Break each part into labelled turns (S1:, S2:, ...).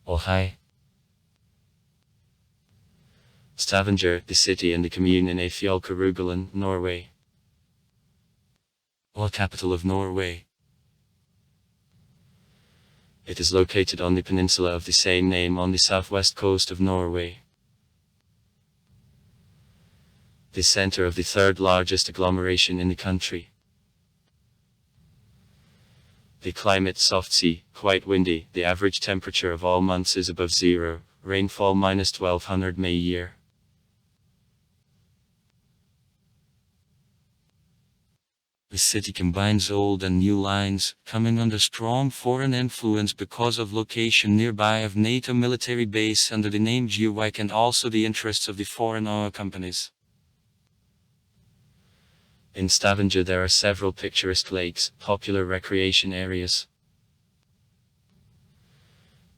S1: Oh hi. Stavanger, the city and the commune in Rogaland, Norway. Capital of Norway. It is located on the peninsula of the same name on the southwest coast of Norway. The center of the third largest agglomeration in the country. The climate soft sea, quite windy, the average temperature of all months is above zero, rainfall minus 1200 May year. The city combines old and new lines, coming under strong foreign influence because of location nearby of NATO military base under the name Geowijk and also the interests of the foreign oil companies. In Stavanger there are several picturesque lakes, popular recreation areas.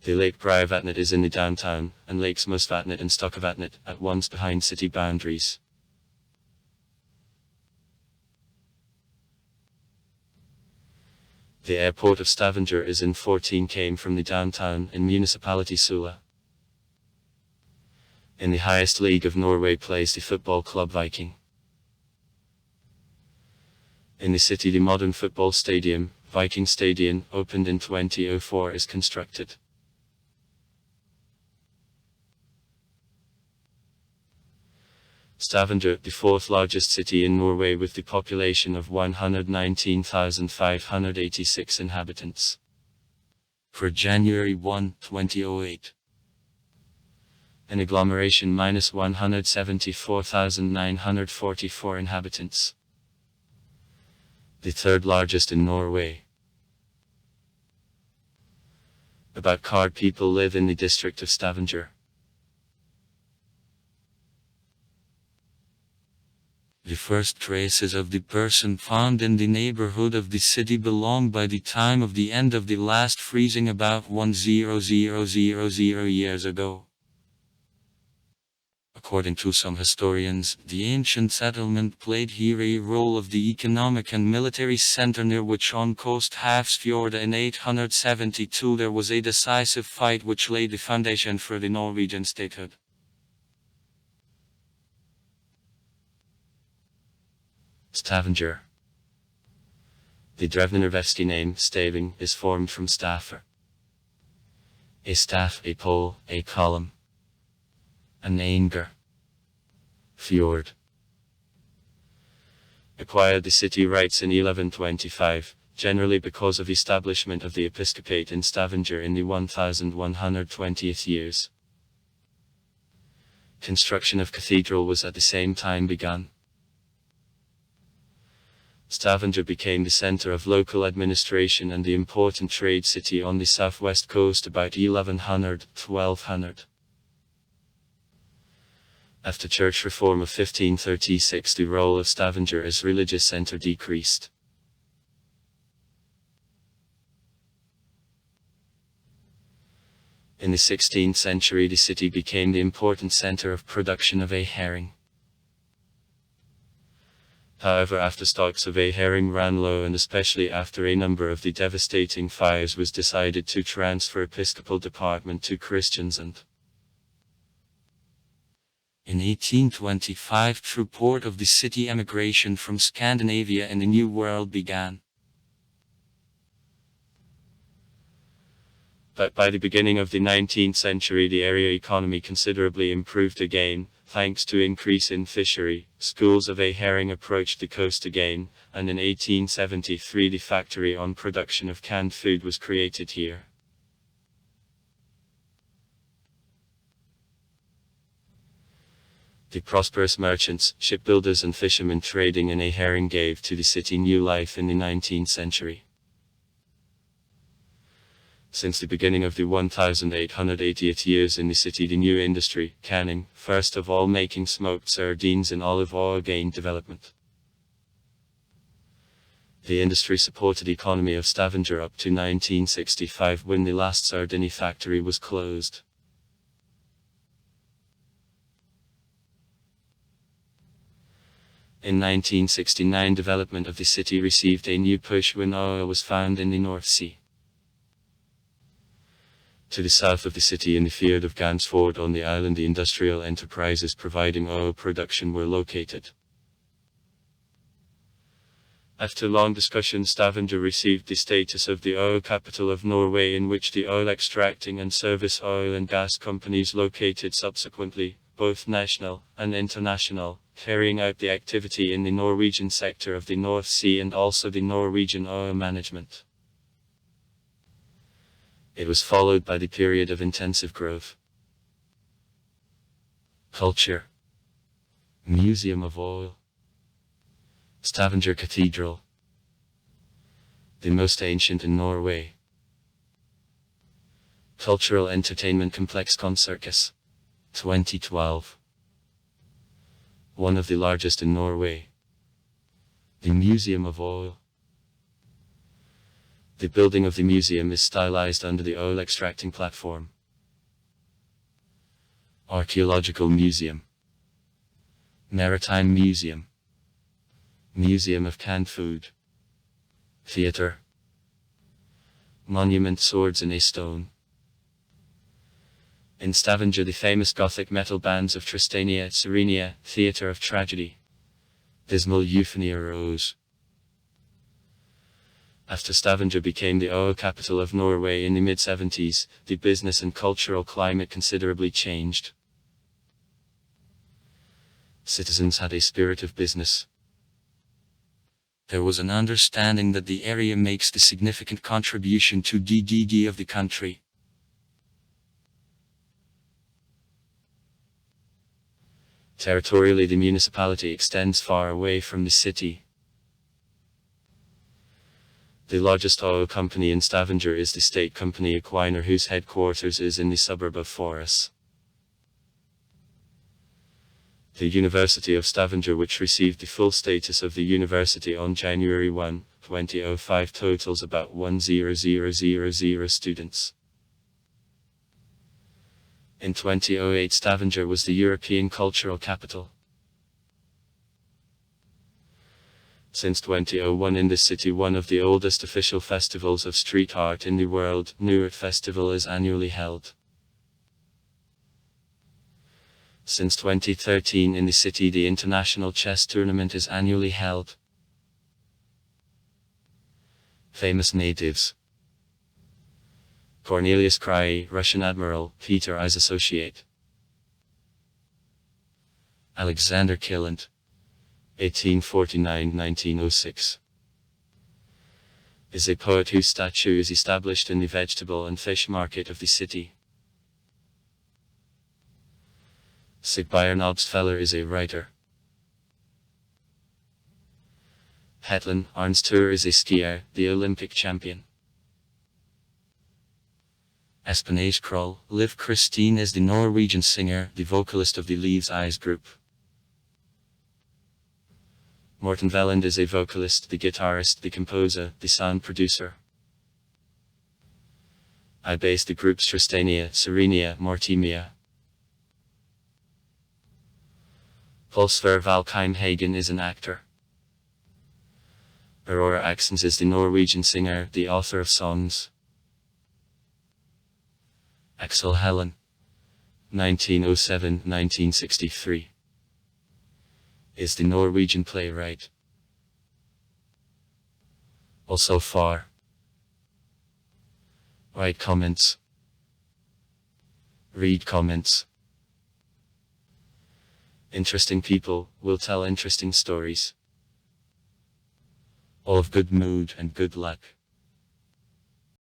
S1: The Lake Breivatnet is in the downtown, and Lakes Mosvatnet and Stokkavatnet, at once behind city boundaries. The airport of Stavanger is in 14 km from the downtown in municipality Sula. In the highest league of Norway plays the football club Viking. In the city the modern football stadium, Viking Stadion, opened in 2004 is constructed. Stavanger, the fourth largest city in Norway with the population of 119,586 inhabitants. For January 1, 2008. An agglomeration minus 174,944 inhabitants. The third largest in Norway. About card people live in the district of Stavanger. The first traces of the person found in the neighborhood of the city belong by the time of the end of the last freezing about 100,000 years ago. According to some historians, the ancient settlement played here a role of the economic and military center near which on coast Hafrsfjord in 872 there was a decisive fight which laid the foundation for the Norwegian statehood. Stavanger. The Drevnervesti name, staving, is formed from staffer. A staff, a pole, a column. An anger. Fjord. Acquired the city rights in 1125, generally because of establishment of the episcopate in Stavanger in the 1120th years. Construction of cathedral was at the same time begun. Stavanger became the center of local administration and the important trade city on the southwest coast about 1200. After church reform of 1536 the role of Stavanger as religious center decreased. In the 16th century the city became the important center of production of herring. However, after stocks of herring ran low and especially after a number of the devastating fires was decided to transfer episcopal department to Christians and in 1825 true port of the city emigration from Scandinavia and the New World began. But by the beginning of the 19th century the area economy considerably improved again, thanks to increase in fishery, schools of herring approached the coast again, and in 1873 the factory on production of canned food was created here. The prosperous merchants, shipbuilders and fishermen trading in herring gave to the city new life in the 19th century. Since the beginning of the 1880th years in the city the new industry, canning, first of all making smoked sardines and olive oil gained development. The industry supported the economy of Stavanger up to 1965 when the last sardine factory was closed. In 1969 development of the city received a new push when oil was found in the North Sea. To the south of the city in the field of Gansford on the island, the industrial enterprises providing oil production were located. After long discussion, Stavanger received the status of the oil capital of Norway, in which the oil extracting and service oil and gas companies located subsequently, both national and international, carrying out the activity in the Norwegian sector of the North Sea and also the Norwegian oil management. It was followed by the period of intensive growth. Culture. Museum of Oil. Stavanger Cathedral. The most ancient in Norway. Cultural entertainment complex Concertcus. 2012. One of the largest in Norway. The Museum of Oil. The building of the museum is stylized under the oil extracting platform. Archaeological Museum. Maritime Museum. Museum of Canned Food. Theatre. Monument Swords in a Stone. In Stavanger, the famous Gothic metal bands of Tristania, Serenia, Theatre of Tragedy. Dismal Euphony arose. After Stavanger became the oil capital of Norway in the mid-70s, the business and cultural climate considerably changed. Citizens had a spirit of business. There was an understanding that the area makes a significant contribution to GDP of the country. Territorially, the municipality extends far away from the city. The largest oil company in Stavanger is the state company Equinor, whose headquarters is in the suburb of Forus. The University of Stavanger, which received the full status of the university on January 1, 2005, totals about 1,000 students. In 2008, Stavanger was the European Cultural Capital. Since 2001, in this city, one of the oldest official festivals of street art in the world, Nuart Festival, is annually held. Since 2013, in the city, the International Chess Tournament is annually held. Famous natives. Cornelius Krye, Russian Admiral, Peter I's associate. Alexander Killant, 1849–1906. Is a poet whose statue is established in the vegetable and fish market of the city. Sigbjørn Obstfeller is a writer. Hetland Arnstør is a skier, the Olympic champion. Espenage Kroll, Liv Christine is the Norwegian singer, the vocalist of the Leaves' Eyes group. Morten Veland is a vocalist, the guitarist, the composer, the sound producer. I based the groups Tristania, Serenia, Mortimia. Pulsver Valkheim Hagen is an actor. Aurora Axons is the Norwegian singer, the author of songs. Axel Hellen, 1907–1963. Is the Norwegian playwright. Also far. Write comments. Read comments. Interesting people will tell interesting stories. All of good mood and good luck.